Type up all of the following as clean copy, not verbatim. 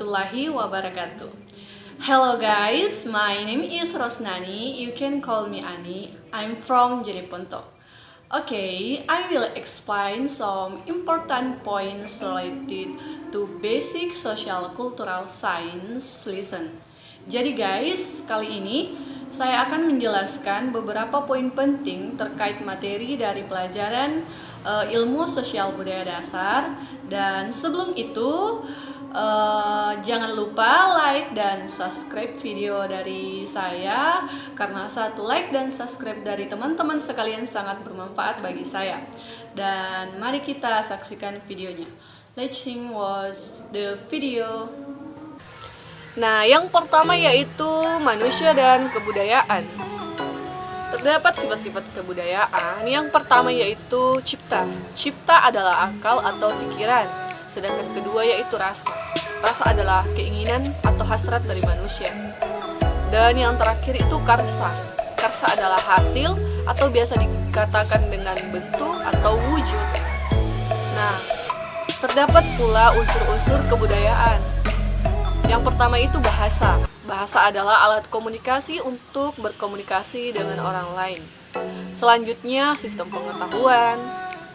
warahmatullahi wabarakatuh. Hello guys, my name is Rosnani. You can call me Ani. I'm from Jeneponto. Okay, I will explain some important points related to basic social cultural science lesson. Jadi guys, kali ini saya akan menjelaskan beberapa poin penting terkait materi dari pelajaran ilmu sosial budaya dasar. Dan sebelum itu, jangan lupa like dan subscribe video dari saya, karena satu like dan subscribe dari teman-teman sekalian sangat bermanfaat bagi saya. Dan mari kita saksikan videonya. Let's watch the video. Nah, yang pertama yaitu manusia dan kebudayaan. Terdapat sifat-sifat kebudayaan. Yang pertama yaitu cipta. Cipta adalah akal atau pikiran. Sedangkan kedua yaitu rasa. Rasa adalah keinginan atau hasrat dari manusia. Dan yang terakhir itu karsa. Karsa adalah hasil atau biasa dikatakan dengan bentuk atau wujud. Nah, terdapat pula unsur-unsur kebudayaan. Yang pertama itu bahasa. Bahasa adalah alat komunikasi untuk berkomunikasi dengan orang lain. Selanjutnya sistem pengetahuan,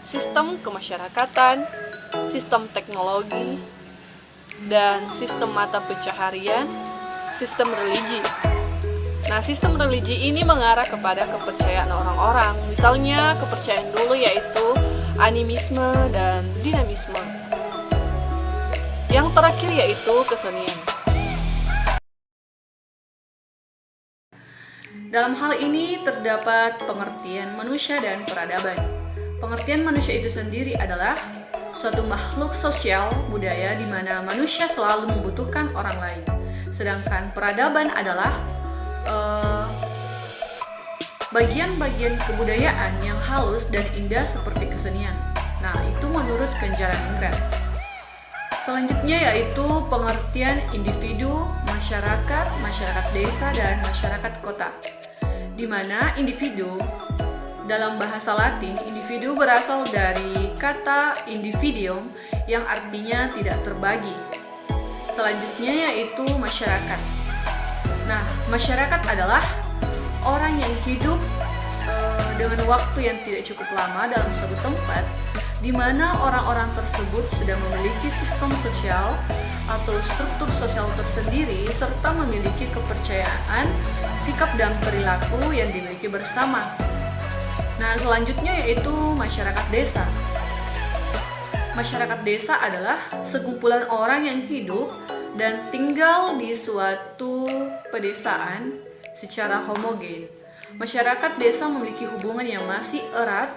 sistem kemasyarakatan, sistem teknologi, dan sistem mata pencaharian, sistem religi. Nah, sistem religi ini mengarah kepada kepercayaan orang-orang. Misalnya kepercayaan dulu yaitu animisme dan dinamisme. Yang terakhir yaitu kesenian. Dalam hal ini terdapat pengertian manusia dan peradaban. Pengertian manusia itu sendiri adalah suatu makhluk sosial budaya di mana manusia selalu membutuhkan orang lain. Sedangkan peradaban adalah bagian-bagian kebudayaan yang halus dan indah seperti kesenian. Nah, itu menurut Kenjaran-Inggrat. Selanjutnya yaitu pengertian individu, masyarakat, masyarakat desa, dan masyarakat kota. Di mana individu dalam bahasa Latin, individu berasal dari kata individuum yang artinya tidak terbagi. Selanjutnya yaitu masyarakat. Nah, masyarakat adalah orang yang hidup dengan waktu yang tidak cukup lama dalam suatu tempat, di mana orang-orang tersebut sudah memiliki sistem sosial atau struktur sosial tersendiri serta memiliki kepercayaan, sikap dan perilaku yang dimiliki bersama. Nah, selanjutnya yaitu masyarakat desa. Masyarakat desa adalah sekumpulan orang yang hidup dan tinggal di suatu pedesaan secara homogen. Masyarakat desa memiliki hubungan yang masih erat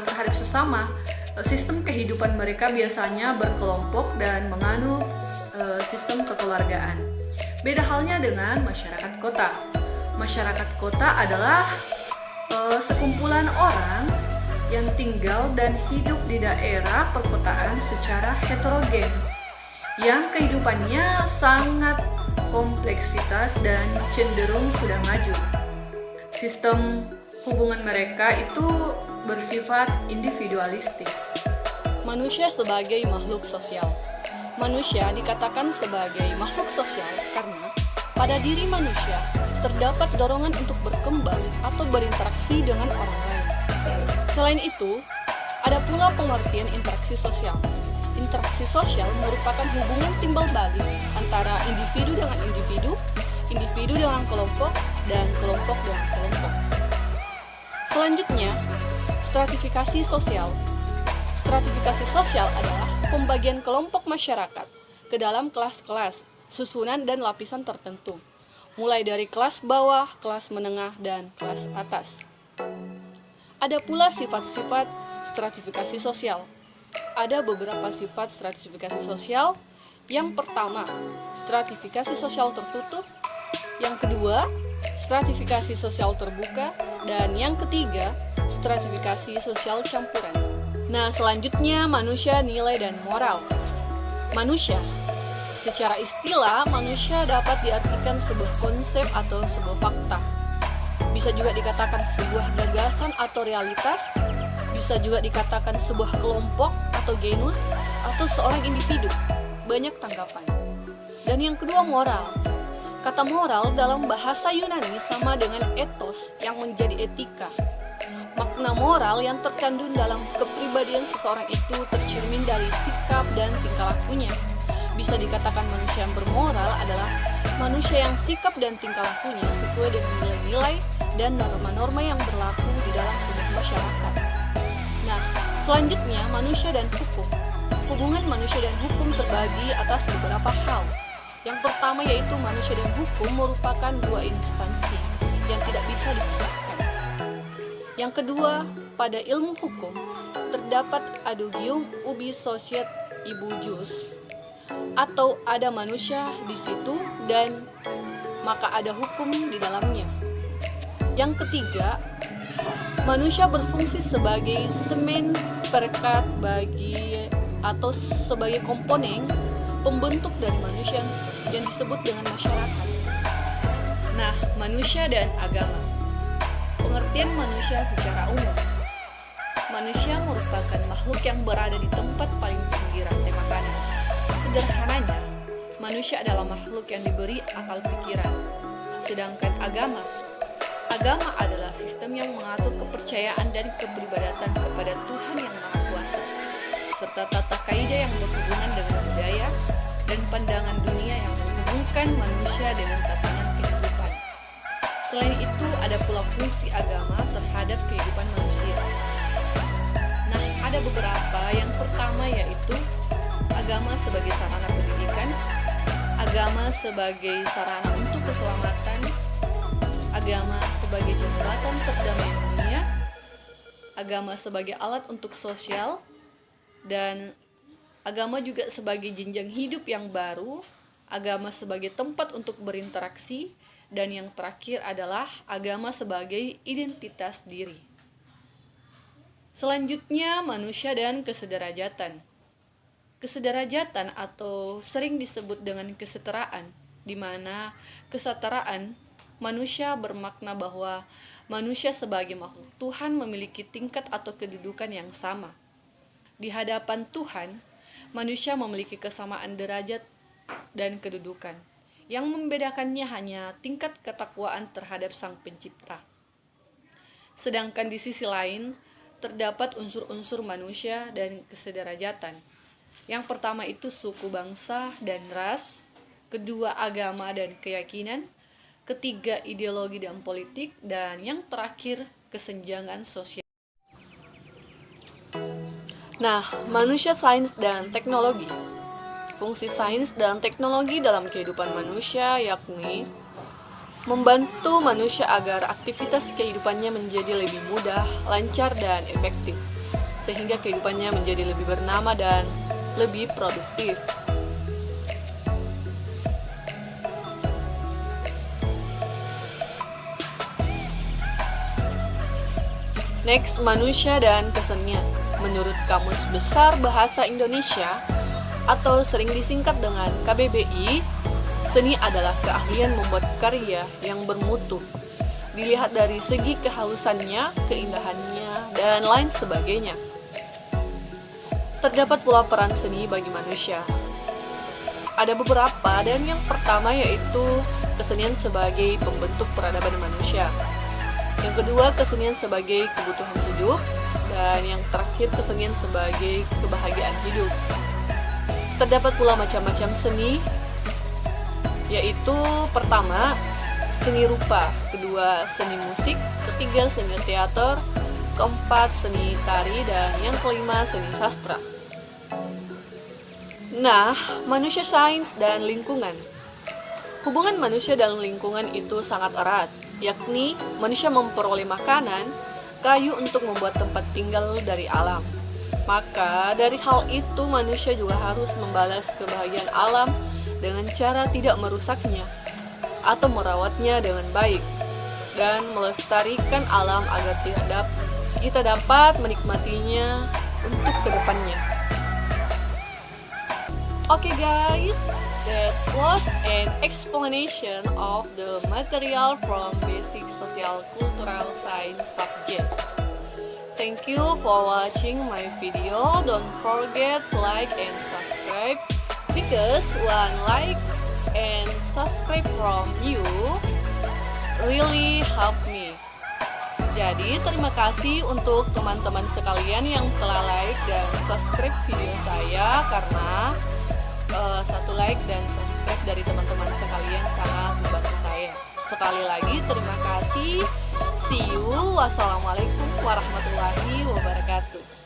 terhadap sesama. Sistem kehidupan mereka biasanya berkelompok dan menganut sistem kekeluargaan. Beda halnya dengan masyarakat kota. Masyarakat kota adalah sekumpulan orang yang tinggal dan hidup di daerah perkotaan secara heterogen, yang kehidupannya sangat kompleksitas dan cenderung sudah maju. Sistem hubungan mereka itu bersifat individualistik. Manusia sebagai makhluk sosial. Manusia dikatakan sebagai makhluk sosial karena pada diri manusia terdapat dorongan untuk berkembang atau berinteraksi dengan orang lain. Selain itu, ada pula pengertian interaksi sosial. Interaksi sosial merupakan hubungan timbal balik antara individu dengan individu, individu dengan kelompok, dan kelompok dengan kelompok. Selanjutnya, stratifikasi sosial. Stratifikasi sosial adalah pembagian kelompok masyarakat ke dalam kelas-kelas, susunan dan lapisan tertentu, mulai dari kelas bawah, kelas menengah, dan kelas atas. Ada pula sifat-sifat stratifikasi sosial. Ada beberapa sifat stratifikasi sosial. Yang pertama, stratifikasi sosial tertutup. Yang kedua, stratifikasi sosial terbuka. Dan yang ketiga, stratifikasi sosial campuran. Nah, selanjutnya manusia, nilai, dan moral. Manusia. Secara istilah, manusia dapat diartikan sebuah konsep atau sebuah fakta. Bisa juga dikatakan sebuah gagasan atau realitas. Bisa juga dikatakan sebuah kelompok atau genus, atau seorang individu. Banyak tanggapan. Dan yang kedua, moral. Kata moral dalam bahasa Yunani sama dengan ethos yang menjadi etika. Makna moral yang terkandung dalam kepribadian seseorang itu tercermin dari sikap dan tingkah lakunya. Bisa dikatakan manusia yang bermoral adalah manusia yang sikap dan tingkah lakunya sesuai dengan nilai-nilai dan norma-norma yang berlaku di dalam sebuah masyarakat. Nah, selanjutnya manusia dan hukum. Hubungan manusia dan hukum terbagi atas beberapa hal. Yang pertama yaitu manusia dan hukum merupakan dua instansi yang tidak bisa dipisahkan. Yang kedua, pada ilmu hukum terdapat adugium ubi societ ibu jus, atau ada manusia di situ dan maka ada hukum di dalamnya. Yang ketiga, manusia berfungsi sebagai semen perekat bagi atau sebagai komponen pembentuk dari manusia yang disebut dengan masyarakat. Nah, manusia dan agama. Pengertian manusia secara umum. Manusia merupakan makhluk yang berada di tempat paling tinggi rantai makanan. Sederhananya, manusia adalah makhluk yang diberi akal pikiran. Sedangkan agama adalah sistem yang mengatur kepercayaan dan kepribadatan kepada Tuhan yang Maha Kuasa, serta tata kaidah yang berhubungan dengan budaya dan pandangan dunia yang menghubungkan manusia dengan tatanan kehidupan. Selain itu, ada pula fungsi agama terhadap kehidupan manusia. Nah, ada beberapa. Yang pertama yaitu agama sebagai sarana pendidikan, agama sebagai sarana untuk keselamatan, agama sebagai jembatan perdamaian dunia, agama sebagai alat untuk sosial, dan agama juga sebagai jenjang hidup yang baru, agama sebagai tempat untuk berinteraksi, dan yang terakhir adalah agama sebagai identitas diri. Selanjutnya, manusia dan kesederajatan. Kesederajatan atau sering disebut dengan kesetaraan, di mana kesetaraan manusia bermakna bahwa manusia sebagai makhluk Tuhan memiliki tingkat atau kedudukan yang sama. Di hadapan Tuhan, manusia memiliki kesamaan derajat dan kedudukan. Yang membedakannya hanya tingkat ketakwaan terhadap Sang Pencipta. Sedangkan di sisi lain, terdapat unsur-unsur manusia dan kesederajatan. Yang pertama itu suku bangsa dan ras, kedua agama dan keyakinan, ketiga ideologi dan politik, dan yang terakhir kesenjangan sosial. Nah, manusia, sains, dan teknologi. Fungsi sains dan teknologi dalam kehidupan manusia yakni membantu manusia agar aktivitas kehidupannya menjadi lebih mudah, lancar, dan efektif, sehingga kehidupannya menjadi lebih bernama dan lebih produktif. Next, manusia dan kesenian. Menurut Kamus Besar Bahasa Indonesia atau sering disingkat dengan KBBI, seni adalah keahlian membuat karya yang bermutu, dilihat dari segi kehalusannya, keindahannya, dan lain sebagainya. Terdapat pula peran seni bagi manusia. Ada beberapa, dan yang pertama yaitu kesenian sebagai pembentuk peradaban manusia. Yang kedua, kesenian sebagai kebutuhan hidup, dan yang terakhir, kesenian sebagai kebahagiaan hidup. Terdapat pula macam-macam seni, yaitu pertama, seni rupa, kedua, seni musik, ketiga, seni teater, keempat, seni tari, dan yang kelima, seni sastra. Nah, manusia, sains, dan lingkungan. Hubungan manusia dan lingkungan itu sangat erat, yakni manusia memperoleh makanan, kayu untuk membuat tempat tinggal dari alam. Maka dari hal itu manusia juga harus membalas kebahagiaan alam dengan cara tidak merusaknya atau merawatnya dengan baik dan melestarikan alam agar kita dapat menikmatinya untuk kedepannya. Okay guys, that was an explanation of the material from basic social cultural science subject. Thank you for watching my video. Don't forget to like and subscribe because one like and subscribe from you really help me. Jadi terima kasih untuk teman-teman sekalian yang telah like dan subscribe video saya, karena satu like dan subscribe dari teman-teman sekalian sangat membantu saya. Sekali lagi terima kasih. See you. Wassalamualaikum warahmatullahi wabarakatuh.